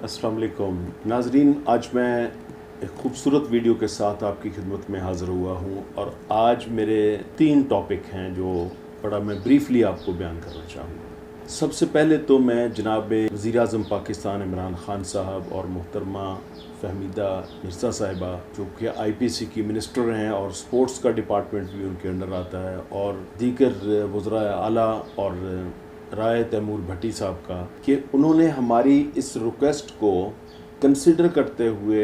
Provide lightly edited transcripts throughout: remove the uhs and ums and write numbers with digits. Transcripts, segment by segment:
अस्सलाम वालेकुम नाजरीन, आज मैं एक खूबसूरत वीडियो के साथ आपकी खिदमत में हाज़िर हुआ हूँ और आज मेरे 3 टॉपिक हैं जो बड़ा मैं ब्रीफली आपको बयान करना चाहूँगा। सबसे पहले तो मैं जनाब वज़ीर-ए-आज़म पाकिस्तान इमरान खान साहब और मोहतरमा फ़हमीदा मिर्ज़ा साहिबा जो कि IPC की मिनिस्टर हैं और स्पोर्ट्स का डिपार्टमेंट भी उनके अंडर आता है, और दीगर वज़राए आला और राय तैमूर भट्टी साहब का कि उन्होंने हमारी इस रिक्वेस्ट को कंसिडर करते हुए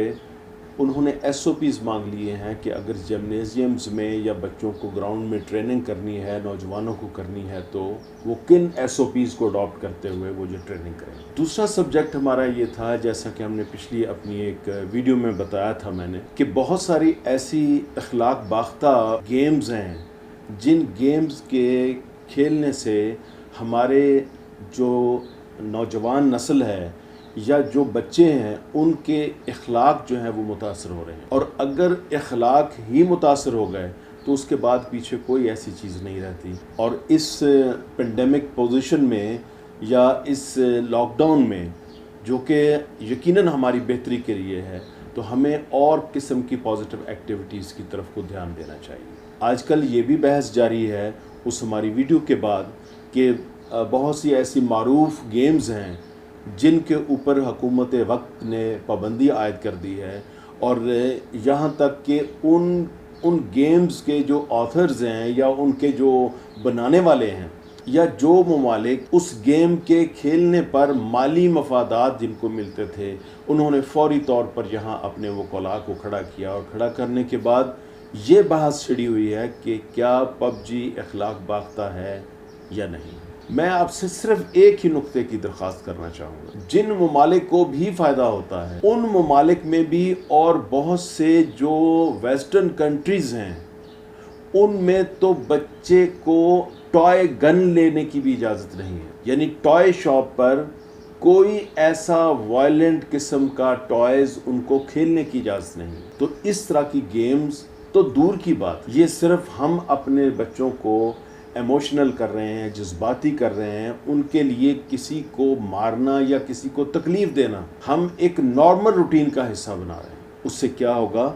उन्होंने SOPs मांग लिए हैं कि अगर जिमनेजियम्स में या बच्चों को ग्राउंड में ट्रेनिंग करनी है, नौजवानों को करनी है, तो वो किन SOPs को अडॉप्ट करते हुए वो जो ट्रेनिंग करें। दूसरा सब्जेक्ट हमारा ये था, जैसा कि हमने पिछली अपनी एक वीडियो में बताया था मैंने, कि बहुत सारी ऐसी अखलाक बाख्ता गेम्स हैं जिन गेम्स के खेलने से हमारे जो नौजवान नस्ल है या जो बच्चे हैं उनके अखलाक जो हैं वो मुतासर हो रहे हैं, और अगर अखलाक ही मुतासर हो गए तो उसके बाद पीछे कोई ऐसी चीज़ नहीं रहती। और इस पेंडेमिक पोजीशन में या इस लॉकडाउन में जो कि यकीनन हमारी बेहतरी के लिए है, तो हमें और किस्म की पॉजिटिव एक्टिविटीज़ की तरफ को ध्यान देना चाहिए। आजकल ये भी बहस जारी है उस हमारी वीडियो के बाद कि बहुत सी ऐसी मारूफ गेम्स हैं जिनके ऊपर हुकूमत वक्त ने पाबंदी आयद कर दी है, और यहाँ तक कि उन गेम्स के जो ऑथर्स हैं या उनके जो बनाने वाले हैं या जो ममालिक उस गेम के खेलने पर माली मफादात जिनको मिलते थे, उन्होंने फौरी तौर पर यहाँ अपने वकला को खड़ा किया, और खड़ा करने के बाद ये बहस छिड़ी हुई है कि क्या PUBG अखलाक बाख्ता है या नहीं। मैं आपसे सिर्फ एक ही नुक्ते की दरख्वास्त करना चाहूँगा, जिन ममालिक को भी फ़ायदा होता है उन ममालिक में भी और बहुत से जो वेस्टर्न कंट्रीज़ हैं उनमें तो बच्चे को टॉय गन लेने की भी इजाज़त नहीं है। यानी टॉय शॉप पर कोई ऐसा वायलेंट किस्म का टॉयज़ उनको खेलने की इजाज़त नहीं है। तो इस तरह की गेम्स तो दूर की बात, ये सिर्फ हम अपने बच्चों को एमोशनल कर रहे हैं, जज्बाती कर रहे हैं, उनके लिए किसी को मारना या किसी को तकलीफ़ देना हम एक नॉर्मल रूटीन का हिस्सा बना रहे हैं। उससे क्या होगा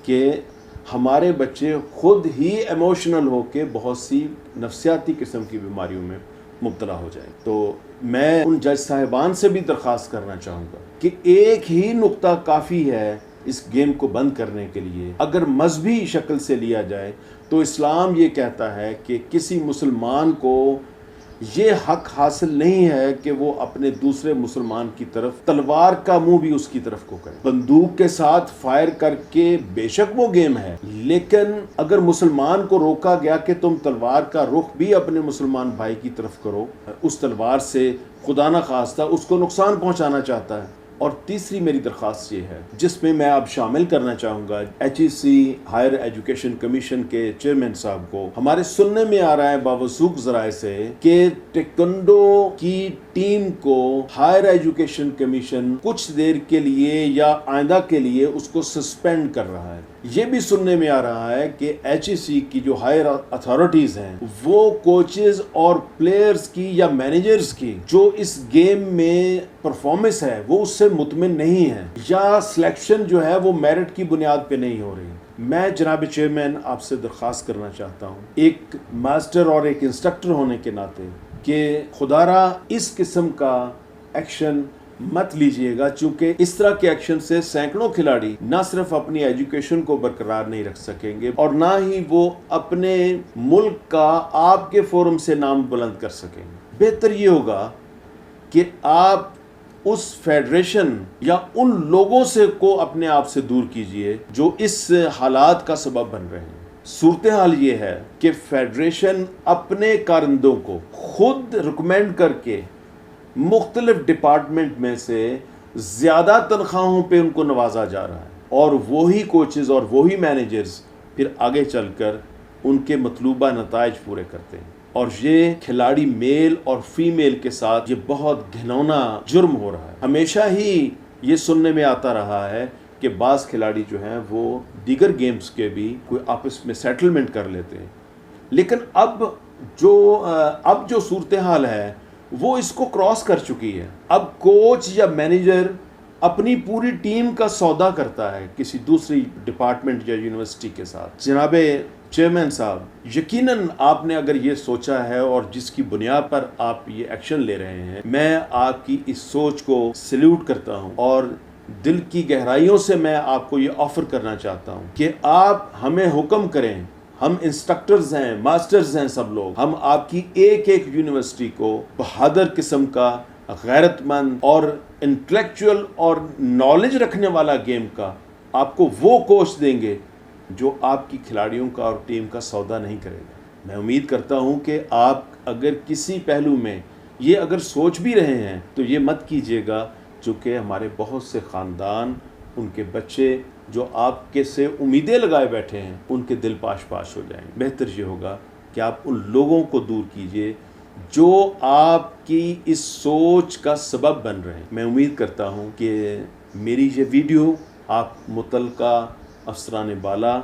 कि हमारे बच्चे खुद ही एमोशनल होकर बहुत सी नफ्सियाती किस्म की बीमारियों में मुब्तला हो जाए। तो मैं उन जज साहिबान से भी दरख्वास्त करना चाहूँगा कि एक ही नुक्ता काफ़ी है इस गेम को बंद करने के लिए। अगर मजहबी शक्ल से लिया जाए तो इस्लाम ये कहता है कि किसी मुसलमान को ये हक हासिल नहीं है कि वो अपने दूसरे मुसलमान की तरफ तलवार का मुंह भी उसकी तरफ को करे। बंदूक के साथ फायर करके बेशक वो गेम है, लेकिन अगर मुसलमान को रोका गया कि तुम तलवार का रुख भी अपने मुसलमान भाई की तरफ करो, उस तलवार से खुदा न खास्ता उसको नुकसान पहुंचाना चाहता है। और तीसरी मेरी दरख्वास्त ये है, जिसमें मैं अब शामिल करना चाहूँगा HEC हायर एजुकेशन कमीशन के चेयरमैन साहब को। हमारे सुनने में आ रहा है बावसूख ज़राए से कि टेक्वांडो की टीम को हायर एजुकेशन कमीशन कुछ देर के लिए या आइंदा के लिए उसको सस्पेंड कर रहा है। ये भी सुनने में आ रहा है कि HEC की जो हायर अथॉरिटीज़ हैं वो कोचेस और प्लेयर्स की या मैनेजर्स की जो इस गेम में परफॉर्मेंस है वो उससे मुतमिन नहीं है, या सिलेक्शन जो है वो मेरिट की बुनियाद पे नहीं हो रही। मैं जनाब चेयरमैन आपसे दरख्वास्त करना चाहता हूँ एक मास्टर और एक इंस्ट्रक्टर होने के नाते कि खुदारा इस किस्म का एक्शन मत लीजिएगा, चूँकि इस तरह के एक्शन से सैकड़ों खिलाड़ी ना सिर्फ अपनी एजुकेशन को बरकरार नहीं रख सकेंगे और ना ही वो अपने मुल्क का आपके फोरम से नाम बुलंद कर सकेंगे। बेहतर ये होगा कि आप उस फेडरेशन या उन लोगों से को अपने आप से दूर कीजिए जो इस हालात का सबब बन रहे हैं। सूरत हाल ये है कि फेडरेशन अपने कारंदों को खुद रिकमेंड करके मुख्तलिफ डिपार्टमेंट में से ज़्यादा तनख्वाहों पे उनको नवाजा जा रहा है, और वही कोचेज़ और वही मैनेजर्स फिर आगे चलकर उनके मतलूबा नताइज पूरे करते हैं। और ये खिलाड़ी मेल और फीमेल के साथ ये बहुत घिनौना जुर्म हो रहा है। हमेशा ही ये सुनने में आता रहा है कि बाज़ खिलाड़ी जो हैं वो दीगर गेम्स के भी कोई आपस में सेटलमेंट कर लेते हैं, लेकिन अब जो सूरत हाल है वो इसको क्रॉस कर चुकी है। अब कोच या मैनेजर اپنی پوری ٹیم کا سودا کرتا ہے کسی دوسری ڈپارٹمنٹ یا یونیورسٹی کے ساتھ. جناب چیئرمین صاحب، یقیناً آپ نے اگر یہ سوچا ہے اور جس کی بنیاد پر آپ یہ ایکشن لے رہے ہیں، میں آپ کی اس سوچ کو سلیوٹ کرتا ہوں اور دل کی گہرائیوں سے میں آپ کو یہ آفر کرنا چاہتا ہوں کہ آپ ہمیں حکم کریں. ہم انسٹرکٹرز ہیں، ماسٹرز ہیں، سب لوگ ہم آپ کی ایک ایک یونیورسٹی کو بہادر قسم کا، غیرت مند اور انٹلیکچوئل اور نالج رکھنے والا گیم کا آپ کو وہ کوچ دیں گے جو آپ کی کھلاڑیوں کا اور ٹیم کا سودا نہیں کرے گا. میں امید کرتا ہوں کہ آپ اگر کسی پہلو میں یہ اگر سوچ بھی رہے ہیں تو یہ مت کیجیے گا، چونکہ ہمارے بہت سے خاندان، ان کے بچے جو آپ کے سے امیدیں لگائے بیٹھے ہیں، ان کے دل پاش پاش ہو جائیں. بہتر یہ ہوگا کہ آپ ان لوگوں کو دور کیجیے جو آپ کی اس سوچ کا سبب بن رہے ہیں. میں امید کرتا ہوں کہ میری یہ ویڈیو آپ متعلقہ افسران بالا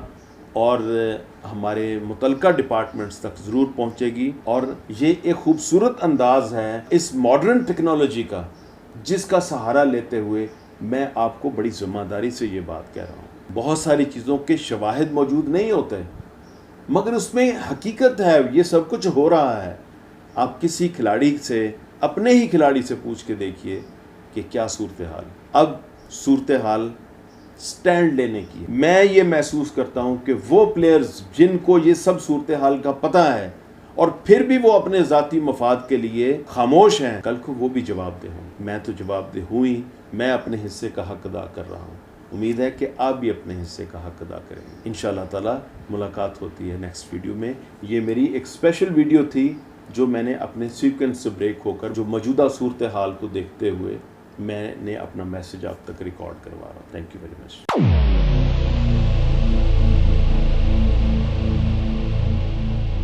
اور ہمارے متعلقہ ڈپارٹمنٹس تک ضرور پہنچے گی، اور یہ ایک خوبصورت انداز ہے اس ماڈرن ٹیکنالوجی کا، جس کا سہارا لیتے ہوئے میں آپ کو بڑی ذمہ داری سے یہ بات کہہ رہا ہوں. بہت ساری چیزوں کے شواہد موجود نہیں ہوتے، مگر اس میں حقیقت ہے، یہ سب کچھ ہو رہا ہے. آپ کسی کھلاڑی سے، اپنے ہی کھلاڑی سے پوچھ کے دیکھیے کہ کیا صورتحال. اب صورتحال سٹینڈ لینے کی. میں یہ محسوس کرتا ہوں کہ وہ پلیئرز جن کو یہ سب صورتحال کا پتہ ہے اور پھر بھی وہ اپنے ذاتی مفاد کے لیے خاموش ہیں، کل کو وہ بھی جواب دہ ہوں. میں تو جواب دہ ہوں ہی، میں اپنے حصے کا حق ادا کر رہا ہوں. امید ہے کہ آپ بھی اپنے حصے کا حق ادا کریں گے. انشاءاللہ تعالی ملاقات ہوتی ہے نیکسٹ ویڈیو میں. یہ میری ایک اسپیشل ویڈیو تھی جو میں نے اپنے سیکوینس سے بریک ہو کر جو موجودہ صورتحال کو دیکھتے ہوئے میں نے اپنا میسج آپ تک ریکارڈ کروا رہا ہوں. Thank you very much.